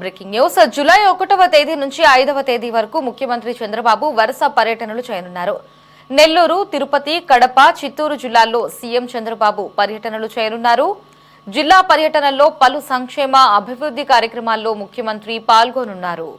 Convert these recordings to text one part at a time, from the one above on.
Breaking news. July 1వ తేదీ నుంచి 5వ తేదీ వరకు ముఖ్యమంత్రి చంద్రబాబు వరుస పర్యటనలు చేయనున్నారు. నెల్లూరు, తిరుపతి, కడప, చిత్తూరు జిల్లాల్లో సీఎం చంద్రబాబు పర్యటనలు చేయనున్నారు. జిల్లా పర్యటనల్లో పలు సంక్షేమ అభివృద్ధి కార్యక్రమాల్లో ముఖ్యమంత్రి పాల్గొనున్నారు.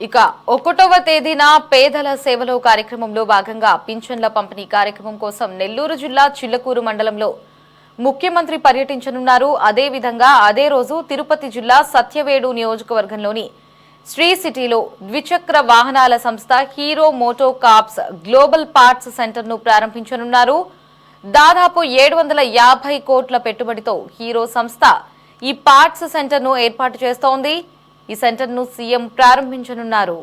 ఇక 1వ తేదీన పేదల సేవలో కార్యక్రమంలో భాగంగా పింఛన్ల పంపిణీ కార్యక్రమం కోసం నెల్లూరు జిల్లా చిల్లకూరు మండలంలో ముఖ్యమంత్రి పర్యటించనున్నారు. అదేవిధంగా అదే రోజు తిరుపతి జిల్లా సత్యవేడు నియోజకవర్గంలోని శ్రీ సిటీలో ద్విచక్ర వాహనాల సంస్థ Hero MotoCorp global parts సెంటర్ను ప్రారంభించనున్నారు. దాదాపు 750 కోట్ల పెట్టుబడితో హీరో సంస్థ ఈ పార్ట్స్ సెంటర్ను ఏర్పాటు చేస్తోంది. ఈ సెంటర్ను సీఎం ప్రారంభించనున్నారు.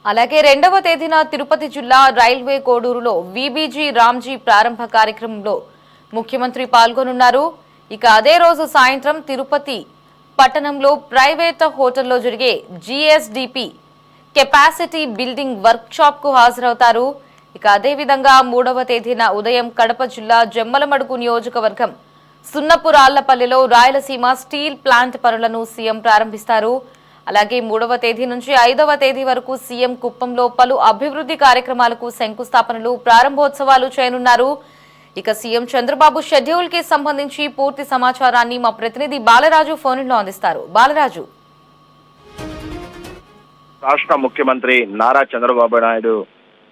అలాగే 2వ తేదీన తిరుపతి జిల్లా రైల్వే కోడూరులో వీబీజీ రామ్జీ ప్రారంభ కార్యక్రమంలో ముఖ్యమంత్రి పాల్గొనున్నారు. ఇక అదే రోజు సాయంత్రం తిరుపతి పట్టణంలో ప్రైవేట్ హోటల్లో జరిగే GSDP capacity building work shop కు హాజరవుతారు. ఇక అదేవిధంగా 3వ తేదీన ఉదయం కడప జిల్లా జమ్మలమడుగు నియోజకవర్గం సున్నపురాళ్లపల్లిలో రాయలసీమ స్టీల్ ప్లాంట్ పనులను సీఎం ప్రారంభిస్తారు. అలాగే 3వ తేదీ నుంచి 5వ తేదీ వరకు సీఎం కుప్పంలో పలు అభివృద్ధి కార్యక్రమాలకు శంకుస్థాపనలు, ప్రారంభోత్సవాలు చేయనున్నారు. ఇక సీఎం చంద్రబాబు షెడ్యూల్ కి సంబంధించి పూర్తి సమాచారాన్ని మా ప్రతినిధి బాలరాజు ఫోన్లో అందిస్తారు. బాలరాజు. రాష్ట్ర ముఖ్యమంత్రి నారా చంద్రబాబు నాయుడు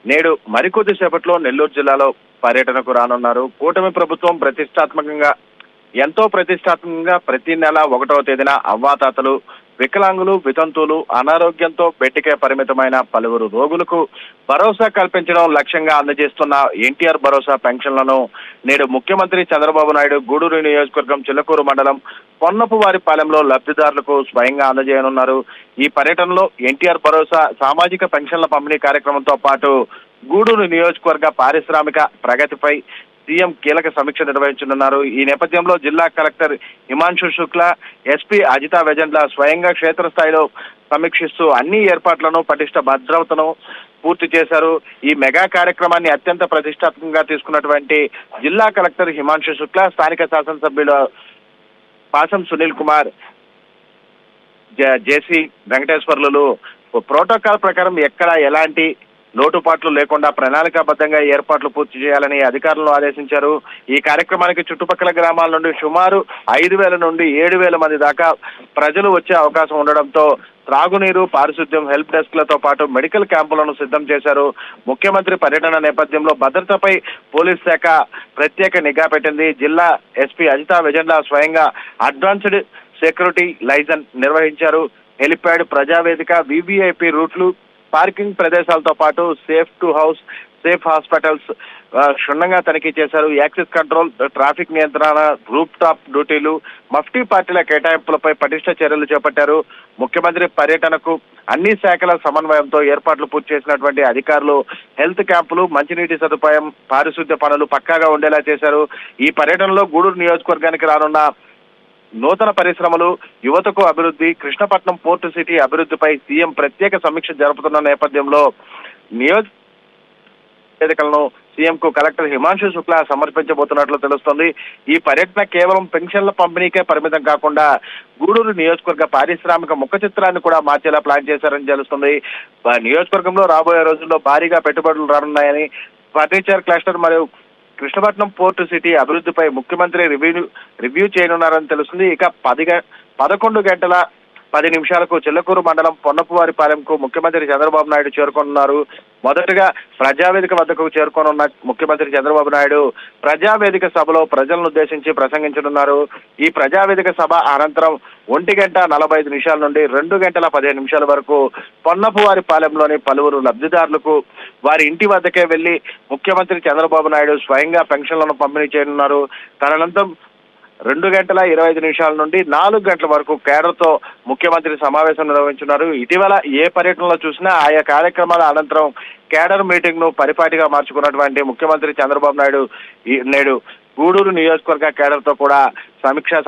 నేడు మరికొద్ది సేపట్లో నెల్లూరు జిల్లాలో పర్యటనకు రానున్నారు. కూటమి ప్రభుత్వం ఎంతో ప్రతిష్టాత్మకంగా ప్రతి నెల 1వ తేదీన అవ్వాతాతలు, వికలాంగులు, వితంతువులు, అనారోగ్యంతో బెట్టికే పరిమితమైన పలువురు రోగులకు భరోసా కల్పించడం లక్ష్యంగా అందజేస్తున్న ఎన్టీఆర్ భరోసా పెన్షన్లను నేడు ముఖ్యమంత్రి చంద్రబాబు నాయుడు గూడూరు నియోజకవర్గం చిల్లకూరు మండలం పొన్నపువారిపాలెంలో లబ్ధిదారులకు స్వయంగా అందజేయనున్నారు. ఈ పర్యటనలో ఎన్టీఆర్ భరోసా సామాజిక పెన్షన్ల పంపిణీ కార్యక్రమంతో పాటు గూడూరు నియోజకవర్గ పారిశ్రామిక ప్రగతిపై సీఎం కీలక సమీక్ష నిర్వహించనున్నారు. ఈ నేపథ్యంలో జిల్లా కలెక్టర్ హిమాంశు శుక్లా, ఎస్పీ అజితా వెజెండ్ల స్వయంగా క్షేత్రస్థాయిలో సమీక్షిస్తూ అన్ని ఏర్పాట్లను, పటిష్ట భద్రతను పూర్తి చేశారు. ఈ మెగా కార్యక్రమాన్ని అత్యంత ప్రతిష్టాత్మకంగా తీసుకున్నటువంటి జిల్లా కలెక్టర్ హిమాంశు శుక్లా, స్థానిక శాసనసభ్యులు పాసం సునీల్ కుమార్, జేసీ వెంకటేశ్వర్లు ప్రోటోకాల్ ప్రకారం ఎక్కడ ఎలాంటి లోటుపాట్లు లేకుండా ప్రణాళికాబద్ధంగా ఏర్పాట్లు పూర్తి చేయాలని అధికారులను ఆదేశించారు. ఈ కార్యక్రమానికి చుట్టుపక్కల గ్రామాల నుండి సుమారు 5,000 నుండి 7,000 మంది దాకా ప్రజలు వచ్చే అవకాశం ఉండడంతో త్రాగునీరు, పారిశుద్ధ్యం, హెల్ప్ డెస్క్లతో పాటు మెడికల్ క్యాంపులను సిద్ధం చేశారు. ముఖ్యమంత్రి పర్యటన నేపథ్యంలో భద్రతపై పోలీస్ శాఖ ప్రత్యేక నిఘా పెట్టింది. జిల్లా ఎస్పీ అజితా వెజెండ్ల స్వయంగా అడ్వాన్స్డ్ సెక్యూరిటీ లైజన్ నిర్వహించారు. హెలిప్యాడ్, ప్రజావేదిక, వివిఐపి రూట్లు, పార్కింగ్ ప్రదేశాలతో పాటు safe to house, safe hospitals క్షుణ్ణంగా తనిఖీ చేశారు. యాక్సెస్ కంట్రోల్, ట్రాఫిక్ నియంత్రణ, రూప్ టాప్ డ్యూటీలు, మఫ్టీ పార్టీల కేటాయింపులపై పటిష్ట చర్యలు చేపట్టారు. ముఖ్యమంత్రి పర్యటనకు అన్ని శాఖల సమన్వయంతో ఏర్పాట్లు పూర్తి చేసినటువంటి అధికారులు హెల్త్ క్యాంపులు, మంచినీటి సదుపాయం, పారిశుద్ధ్య పనులు పక్కాగా ఉండేలా చేశారు. ఈ పర్యటనలో గూడూరు నియోజకవర్గానికి రానున్న నూతన పరిశ్రమలు, యువతకు అభివృద్ధి, కృష్ణపట్నం పోర్టు సిటీ అభివృద్ధిపై సీఎం ప్రత్యేక సమీక్ష జరుపుతున్న నేపథ్యంలో నియోజకవర్గాలను సీఎంకు కలెక్టర్ హిమాంశు శుక్లా సమర్పించబోతున్నట్లు తెలుస్తోంది. ఈ పర్యటన కేవలం పెన్షన్ల పంపిణీకే పరిమితం కాకుండా గూడూరు నియోజకవర్గ పారిశ్రామిక ముఖ చిత్రాన్ని కూడా మార్చేలా ప్లాన్ చేశారని తెలుస్తుంది. నియోజకవర్గంలో రాబోయే రోజుల్లో భారీగా పెట్టుబడులు రానున్నాయని, ఫర్నిచర్ క్లస్టర్ మరియు కృష్ణపట్నం పోర్టు సిటీ అభివృద్ధిపై ముఖ్యమంత్రి రివ్యూ చేయనున్నారని తెలుస్తుంది. ఇక 11 గంటల 10 నిమిషాలకు చిల్లకూరు మండలం పొన్నపువారిపాలెంకు ముఖ్యమంత్రి చంద్రబాబు నాయుడు చేరుకోనున్నారు. మొదటగా ప్రజావేదిక వద్దకు చేరుకోనున్న ముఖ్యమంత్రి చంద్రబాబు నాయుడు ప్రజావేదిక సభలో ప్రజలను ఉద్దేశించి ప్రసంగించనున్నారు. ఈ ప్రజావేదిక సభ అనంతరం 1:45 నుండి 2:15 వరకు పొన్నపువారిపాలెంలోని పలువురు లబ్ధిదారులకు వారి ఇంటి వద్దకే వెళ్లి ముఖ్యమంత్రి చంద్రబాబు నాయుడు స్వయంగా పెన్షన్లను పంపిణీ చేయనున్నారు. తదనంతరం 2:25 నుండి 4 గంటల వరకు కేడర్తో ముఖ్యమంత్రి సమావేశం నిర్వహించున్నారు. ఇటీవల ఏ పర్యటనలో చూసినా ఆయా కార్యక్రమాల అనంతరం కేడర్ మీటింగ్ ను పరిపాటిగా మార్చుకున్నటువంటి ముఖ్యమంత్రి చంద్రబాబు నాయుడు నేడు గూడూరు నియోజకవర్గ కేడర్తో కూడా సమీక్షా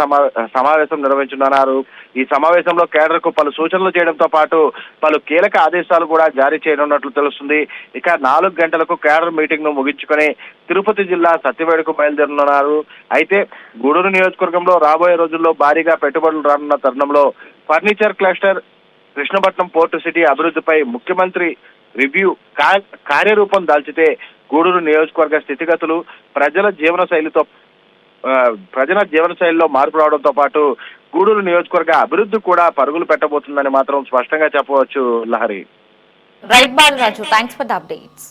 సమావేశం నిర్వహించనున్నారు. ఈ సమావేశంలో కేడర్ కు పలు సూచనలు చేయడంతో పాటు పలు కీలక ఆదేశాలు కూడా జారీ చేయనున్నట్లు తెలుస్తుంది. ఇక 4 గంటలకు కేడర్ మీటింగ్ ను ముగించుకొని తిరుపతి జిల్లా సత్యవేడుకు బయలుదేరనున్నారు. అయితే గూడూరు నియోజకవర్గంలో రాబోయే రోజుల్లో భారీగా పెట్టుబడులు రానున్న తరుణంలో furniture cluster, Krishnapatnam port city అభివృద్ధిపై ముఖ్యమంత్రి రివ్యూ కార్యరూపం దాల్చితే గూడూరు నియోజకవర్గ స్థితిగతులు ప్రజల జీవన శైలిలో మార్పు రావడంతో పాటు గూడూరు నియోజకవర్గ అభివృద్ధి కూడా పరుగులు పెట్టబోతుందని మాత్రం స్పష్టంగా చెప్పవచ్చు. Lahari. Right Balaraju, thanks for the updates.